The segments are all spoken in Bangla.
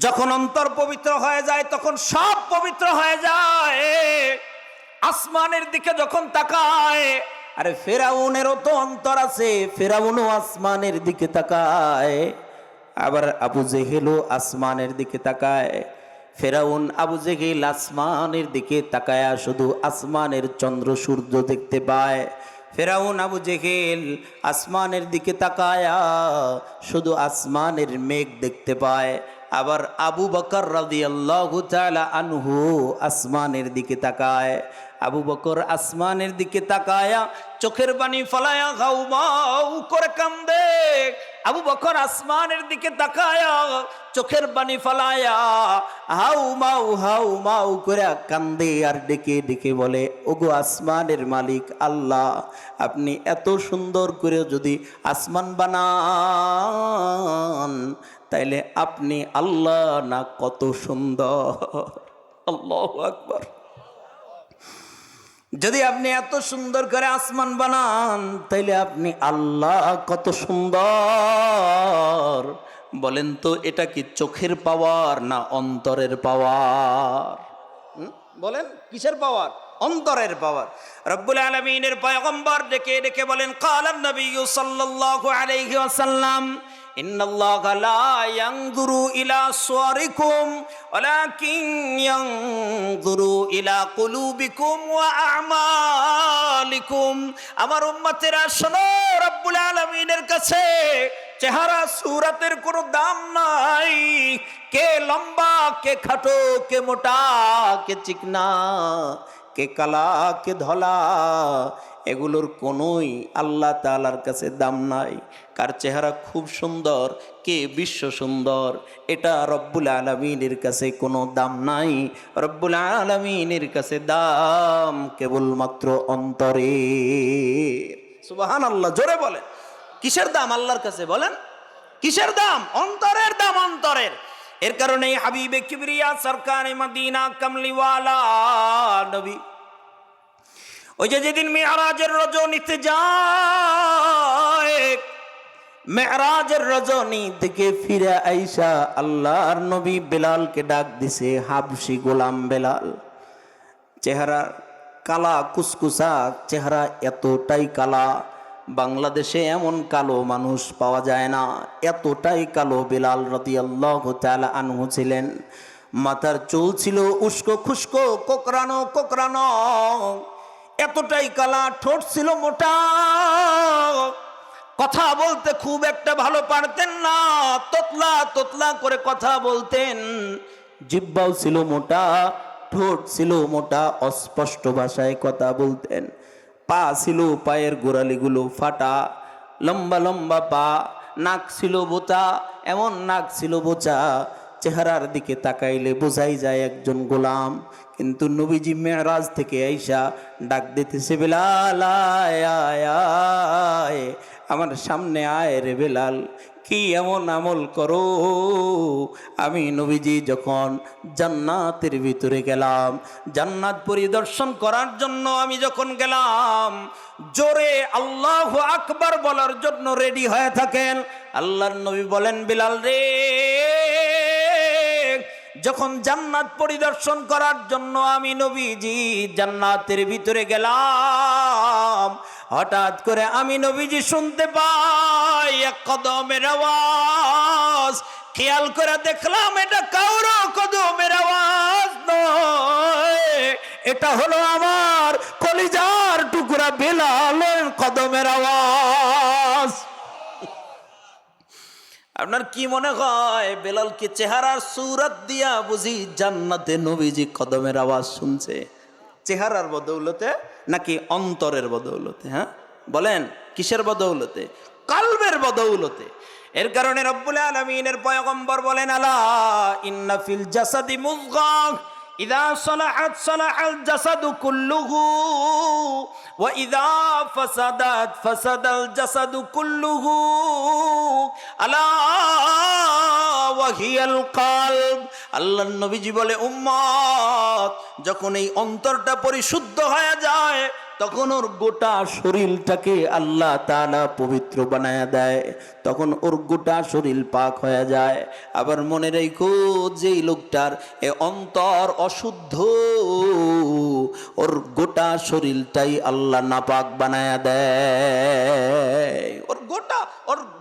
যখন অন্তর পবিত্র হয়ে যায় তখন সব পবিত্র হয়ে যায়। আসমানের দিকে যখন তাকায়, আরে ফেরাউনেরও তো অন্তর আছে, ফেরাউনও আসমানের দিকে তাকায়। আবার আবু জেহেলও আসমানের দিকে তাকায়। ফেরাউন আবু জেহেল আসমানের দিকে তাকায়া শুধু আসমানের চন্দ্র সূর্য দেখতে পায়। ফেরাউন আবু জেহেল আসমানের দিকে তাকায়া শুধু আসমানের মেঘ দেখতে পায়। আবার আবু বকর রাদিয়াল্লাহু তাআলা আনহু আসমানের দিকে তাকায়। আবু বকর আসমানের দিকে তাকায়া চোখের পানি ফলায়া হাউমাউ করে কান্দে। আবু বকর আসমানের দিকে তাকায়া চোখের পানি ফলায়া হাউ মাউ করে কান্দে আর ডেকে ডেকে বলে, ওগো আসমানের মালিক আল্লাহ, আপনি এত সুন্দর করে যদি আসমান বানান তাইলে আপনি আল্লাহ না কত সুন্দর। আল্লাহু আকবার। যদি আপনি এত সুন্দর করে আসমান বানান তাইলে আপনি আল্লাহ কত সুন্দর। বলেন তো এটা কি চোখের পাওয়ার না অন্তরের পাওয়ার? বলেন কিসের পাওয়ার? অন্তরের পাওয়ার। রব্বুল আলামিনের পয়গম্বর ডেকে ডেকে বলেন, ক্বালান নবী সাল্লাল্লাহু আলাইহি ওয়াসাল্লাম, ইন্নাল্লাহা লা ইয়ানজুরু ইলা সুওয়ারিকুম ওয়ালাকিন ইয়ানজুরু ইলা কুলুবিকুম ওয়া আমালিকুম। আমার উম্মতেরা শোনো, রব্বুল আলামিনের কাছে চেহারা সুরাতের কোনো দাম নাই। কে লম্বা, কে খাটো, কে মোটা, কে চিকনা, কে কালা, কে ধলা, এগুলোর কোনোই আল্লাহ তাআলার কাছে দাম নাই। কার চেহারা খুব সুন্দর, কে বিশ্ব সুন্দর, এটা রব্বুল আলামিনের কাছে কোনো দাম নাই। রব্বুল আলামিনের কাছে দাম কেবলমাত্র অন্তরের। সুবহানাল্লাহ, জোরে বলেন। কিসের দাম আল্লাহর কাছে? বলেন কিসের দাম? অন্তরের দাম, অন্তরের। এর কারণেই হাবিবে কিবরিয়া সরকারে মদিনা কামলিওয়ালা নবী ওই যে যেদিন মেরাজের রজনীতে যায়, মেরাজের রজনী থেকে ফিরে আইসা আল্লাহর নবী বেলালকে ডাক দিছে, হাবশি গোলাম বেলাল। চেহারা কালা কুসকুসা, চেহারা এতটাই কালা, বাংলাদেশে এমন কালো মানুষ পাওয়া যায় না, এতটাই কালো বেলাল রাদিয়াল্লাহু তাআলা আনহু ছিলেন। মাথার চুল ছিল উস্কো খুস্কো, কোকরানো কোকরানো, এতটাই কালা। ঠোঁট ছিল মোটা, কথা বলতে খুব একটা ভালো পারতেন না, তোতলা তোতলা করে কথা বলতেন। জিহ্বাও ছিল মোটা, ঠোঁট ছিল মোটা, অস্পষ্ট ভাষায় কথা বলতেন। পা ছিল, পায়ের গোড়ালিগুলো ফাটা, লম্বা লম্বা পা, নাক ছিল বোচা, এমন নাক ছিল বোচা, চেহারার দিকে তাকাইলে বোঝাই যায় একজন গোলাম। কিন্তু নবীজি মেরাজ থেকে আইসা ডাক দিতেছে, বেলাল আয় আয় আয়, আমার সামনে আয় রে বেলাল। কি এমন আমল করো? আমি নবীজি যখন জান্নাতের ভিতরে গেলাম, জান্নাত পরিদর্শন করার জন্য আমি যখন গেলাম, জোরে আল্লাহু আকবার বলার জন্য রেডি হয়ে থাকেন। আল্লাহর নবী বলেন, বেলাল রে, যখন জান্নাত পরিদর্শন করার জন্য আমি নবীজি জান্নাতের ভিতরে গেলাম, হঠাৎ করে আমি নবীজি শুনতে পাই এক কদমের আওয়াজ। খেয়াল করে দেখলাম এটা কারো কদমের আওয়াজ নয়, এটা হলো আমার কলিজার টুকরা বেলালের কদমের আওয়াজ। আপনার কি মনে হয় বেলাল কি চেহারার সুরত দিয়া বুঝি জান্নাতে নবীজি কদমের আওয়াজ শুনছে? চেহারার বদৌলতে নাকি অন্তরের বদৌলতে? হ্যাঁ বলেন, কিসের বদৌলতে? কলবের বদৌলতে। এর কারণে রব্বুল আলামিনের পয়গম্বর বলেন, আলা ইন্না ফিল জাসাদি মুযগা ইযা সালাহাত সালাহাল জাসাদু কুল্লুহু ওয়া ইযা ফাসাদাত ফাসাদাল জাসাদু কুল্লুহু আলা ওয়া হিয়াল কলব। আল্লাহর নবীজি বলে, উম্মত, যখন এই অন্তরটা পরিশুদ্ধ হয়ে যায় তখন ওর গোটা শরীরটাকে আল্লাহ তাআলা পবিত্র বানায়া দেয়, তখন ওর গোটা শরীর পাক হয়ে যায়। আবার মনে রেখো, যেই লোকটার এ অন্তর অশুদ্ধ, ওর গোটা শরীরটাই আল্লাহ নাপাক বানায়া দেয়। ওর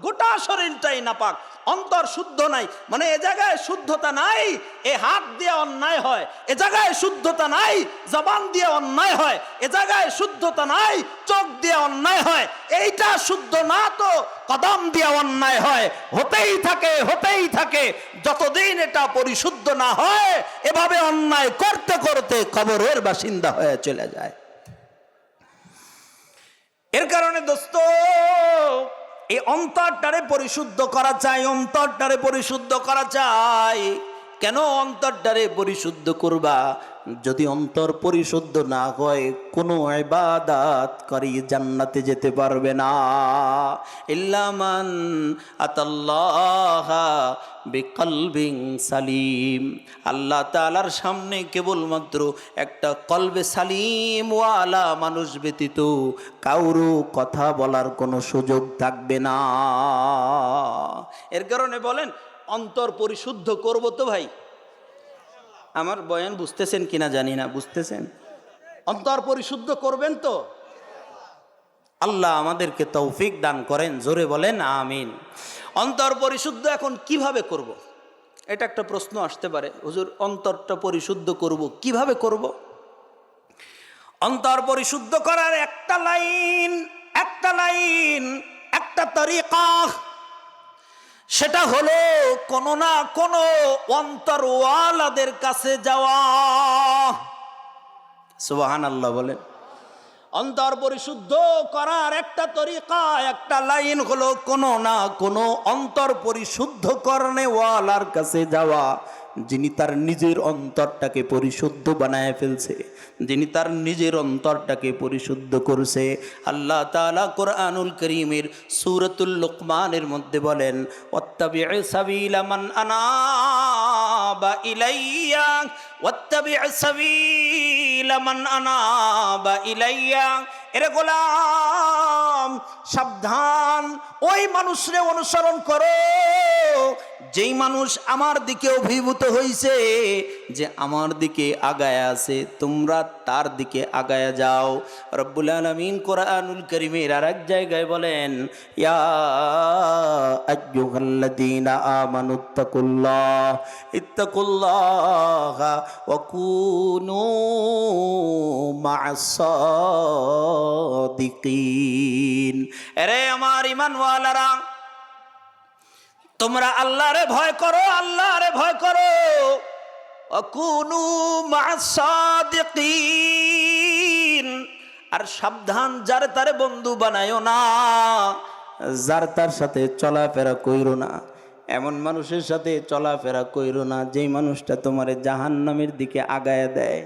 গোটা শরীরটাই নাপাক, অন্তর শুদ্ধ নাই, মানে এ জায়গায় শুদ্ধতা নাই, এ হাত দিয়ে অন্যায় হয়, এ জায়গায় শুদ্ধতা নাই, জবান দিয়ে অন্যায় হয়, এ জায়গায় শুদ্ধতা নাই, চোখ দিয়ে অন্যায় হয়, এইটা শুদ্ধ না তো কদম দিয়ে অন্যায় হয়, হতেই থাকে যতদিন এটা পরিশুদ্ধ না হয়, এভাবে অন্যায় করতে করতে কবরের বাসিন্দা হয়ে চলে যায়। এর কারণে দোস্ত, এই অন্তরটারে পরিশুদ্ধ করা চাই, অন্তরটারে পরিশুদ্ধ করা চাই। কেন অন্তরটারে পরিশুদ্ধ করবা? যদি অন্তর পরিশুদ্ধ না হয়, কোনো ইবাদত করি জান্নাতে যেতে পারবে না। ইল্লা মান আতাল্লাহা বিকলবিন সালিম। আল্লাহ তাআলার সামনে কেবলমাত্র একটা কলবে সালিম ওয়ালা মানুষ ব্যতীত কারো কথা বলার কোনো সুযোগ থাকবে না। এর কারণে বলেন, অন্তর পরিশুদ্ধ করব তো ভাই? আমার বয়ান বুঝতেছেন কিনা জানি না, বুঝতেছেন? অন্তর পরিশুদ্ধ করবেন তো? আল্লাহ আমাদেরকে তৌফিক দান করেন, জোরে বলেন আমিন। অন্তর পরিশুদ্ধ এখন কিভাবে করব? এটা একটা প্রশ্ন আসতে পারে, হুজুর অন্তরটা পরিশুদ্ধ করব কিভাবে করব? অন্তর পরিশুদ্ধ করার একটা লাইন, একটা তরিকা, সেটা হলো কোনো না কোনো অন্তরওয়ালাদের কাছে যাওয়া। সুবহানাল্লাহ বলেন। অন্তর পরিশুদ্ধ করার একটা তরিকা, একটা লাইন হলো কোনো না কোনো অন্তর পরিশুদ্ধ করনেওয়ালার কাছে যাওয়া, যিনি তার নিজের অন্তরটাকে পরিশুদ্ধ বানায় ফেলছে, যিনি তার নিজের অন্তরটাকে পরিশুদ্ধ করছে। আল্লাহ তাআলা কোরআনুল কারীমের সূরাতুল লুকমানের মধ্যে বলেন, ওয়াত্তাবি' সাবিলা মান আনাবা ইলাইয়া, ওয়াত্তাবি' সাবিলা মান আনাবা ইলাইয়া। এরে গোলাম, সাবধান, ওই মানুষরে অনুসরণ করো যেই মানুষ আমার দিকে অভিভূত হইছে, যে আমার দিকে আগায় আছে, তোমরা তার দিকে আগায় যাও। রব্বুল আলামিন কোরআনুল কারীমের আরেক জায়গায় বলেন, ইয়া আইয়ুহাল্লাযীনা ইত্তাকুল্লাহা ওয়া কুনু মা'আস সাদিকিন। আরে আমার ঈমানওয়ালারা, তোমরা আল্লাহরে ভয় করো, আল্লাহরে ভয় করো। ওয়াকুনু মা'আস সাদিকিন। আর সাবধান, যারে তারে বন্ধু বানায়ো না, যার তার সাথে চলাফেরা কইরো না, এমন মানুষের সাথে চলাফেরা কইরো না যেই মানুষটা তোমারে জাহান্নামের দিকে আগায় দেয়।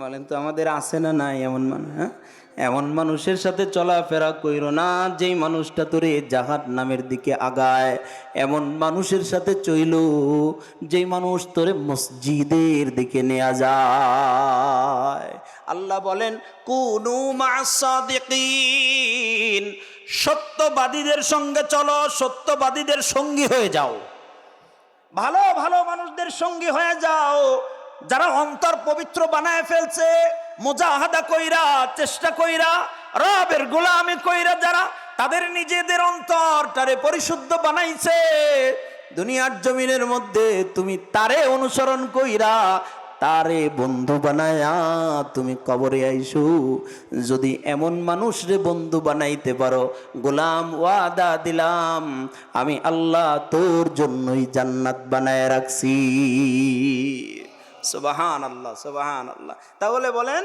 বলেন তো আমাদের আছে না নাই এমন মানুষ? হ্যাঁ, এমন মানুষের সাথে চলাফেরা কইরো না যেই মানুষটা তোরে জাহান্নামের দিকে আগায়। এমন মানুষের সাথে চইল যেই মানুষ তোরে মসজিদের দিকে নিয়ে যায়। আল্লাহ বলেন, কুনু মা'আস সাদিকিন। সত্যবাদীদের সঙ্গে চলো, সত্যবাদীদের সঙ্গী হয়ে যাও, ভালো ভালো মানুষদের সঙ্গী হয়ে যাও, যারা অন্তর পবিত্র বানায় ফেলছে, মুজাহাদা কইরা, চেষ্টা কইরা, রবের গোলামি কইরা, যারা তাদের নিজেদের অন্তরটারে পরিশুদ্ধ বানাইছে, দুনিয়ার জমিনের মধ্যে তুমি তারে অনুসরণ কইরা, তারে বন্ধু বানায়া তুমি কবরে আইসো। যদি এমন মানুষ রে বন্ধু বানাইতে পারো, গোলাম ওয়াদা দিলাম আমি আল্লাহ তোর জন্যই জান্নাত বানায় রাখছি। সুবহানাল্লাহ, সুবহানাল্লাহ। তাহলে বলেন,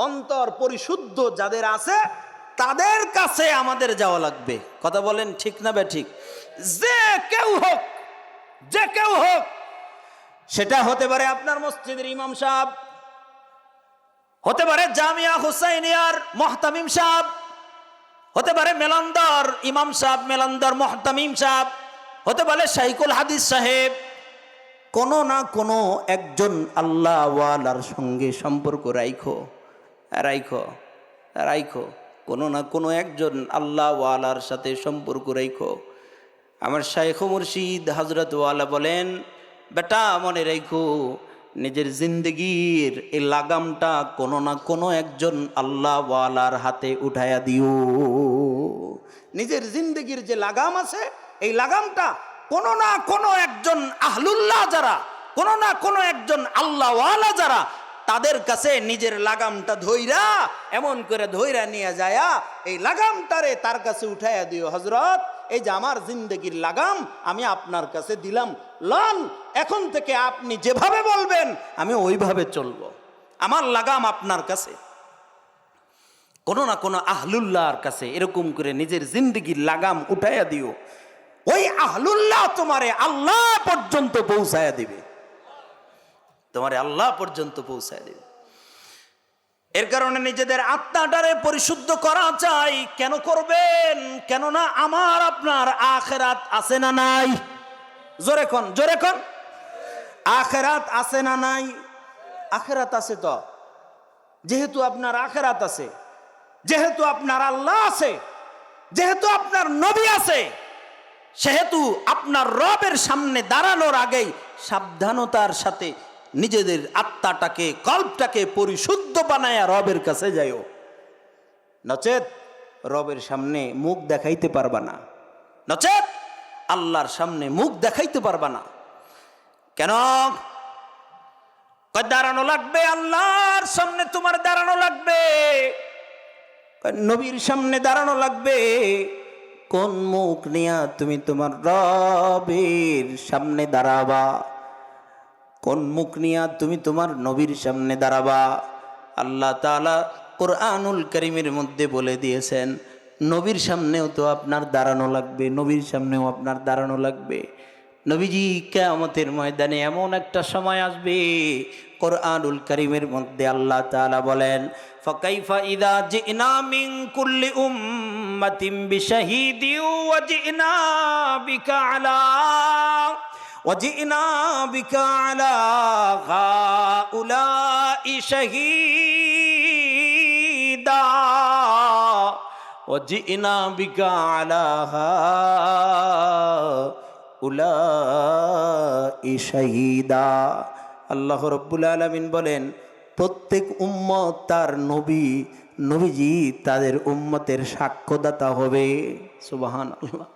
অন্তর পরিশুদ্ধ যাদের আছে তাদের কাছে আমাদের যাওয়া লাগবে। কথা বলেন ঠিক না বেঠিক? যে কেউ হোক, সেটা হতে পারে আপনার মসজিদের ইমাম সাহেব, হতে পারে জামিয়া হুসাইনিয়ার মুহতামিম সাহেব, হতে পারে মেলান্দার ইমাম সাহেব, মেলান্দার মুহতামিম সাহেব, হতে পারে শাইখুল হাদিস সাহেব। কোনো না কোনো একজন আল্লাহ ওয়ালার সঙ্গে সম্পর্ক রাইখো। রাইখো, কোনো না কোনো একজন আল্লাহওয়ালার সাথে সম্পর্ক রাইখো। আমার শাইখ মুর্শিদ হযরত ওয়ালা বলেন, বেটা মনে রাইখো, নিজের জিন্দগির এই লাগামটা কোনো না কোনো একজন আল্লাহওয়ালার হাতে উঠায়া দিও। নিজের জিন্দগির যে লাগাম আছে, এই লাগামটা কোনো না কোনো একজন আহলুল্লাহ যারা, কোনো না কোনো একজন আল্লাহওয়ালা যারা, তাদের কাছে নিজের লাগামটা ধইরা, এমন করে ধইরা নিয়ে যায়া এই লাগামটারে তার কাছে উঠাইয়া দিও। হযরত, এই যে আমার জিন্দগির লাগাম আমি আপনার কাছে দিলাম, লন, এখন থেকে আপনি যেভাবে বলবেন আমি ওইভাবে চলবো। আমার লাগাম আপনার কাছে। কোনো না কোনো আহলুল্লাহর কাছে এরকম করে নিজের জিন্দগির লাগাম উঠাইয়া দিও। ওই আহলুল্লাহ তোমারে আল্লাহ পর্যন্ত পৌঁছায়া দিবে, তোমারে আল্লাহ পর্যন্ত পৌঁছায় দেবে। এর কারণে নিজেদের আত্মাটারে পরিশুদ্ধ করা চাই। কেন করবেন? কেননা আমার আপনার আখিরাত আছে না নাই? জোরে কোন, জোরে কোন। আখিরাত আছে না নাই? আখিরাত আছে তো। যেহেতু আপনার আখিরাত আছে, যেহেতু আপনার আল্লাহ আছে, যেহেতু আপনার নবী আছে, সেহেতু আপনার রবের সামনে দাঁড়ানোর আগেই সাবধানতার সাথে নিজেদের আত্মাটাকে, কল্পটাকে পরিশুদ্ধ বানায়া রবের কাছে যাইও। নচেত রবের সামনে মুখ দেখাইতে পারবা না, নচেত আল্লাহর সামনে মুখ দেখাইতে পারবা না। কেন? দাঁড়ানো লাগবে, আল্লাহর সামনে তোমার দাঁড়ানো লাগবে, নবীর সামনে দাঁড়ানো লাগবে। কোন মুখ নিয়া তুমি তোমার রবের সামনে দাঁড়াবা? কোন মুখ নিয়া তুমি তোমার নবীর সামনে দাঁড়াবা? আল্লাহ তাআলা কোরআনুল কারীমের মধ্যে বলে দিয়েছেন, নবীর সামনেও তো আপনার দাঁড়ানো লাগবে, নবীর সামনেও আপনার দাঁড়ানো লাগবে। নবীজি কিয়ামতের ময়দানে এমন একটা সময় আসবে, কোরআনুল কারীমের মধ্যে আল্লাহ তাআলা বলেন, ফাকাইফা ইযা জিনা মিন কুল্লি উম্মাতিন বিশাহিদিন ওয়া জিনা বিকা আলা وجئنا بك على هؤلاء شهيدا وجئنا بك على هؤلاء شهيدا। আল্লাহ রাব্বুল আলামিন বলেন, প্রত্যেক উম্মত তার নবী, নবীজি তাদের উম্মতের সাক্ষ্যদাতা হবে। সুবহানাল্লাহ।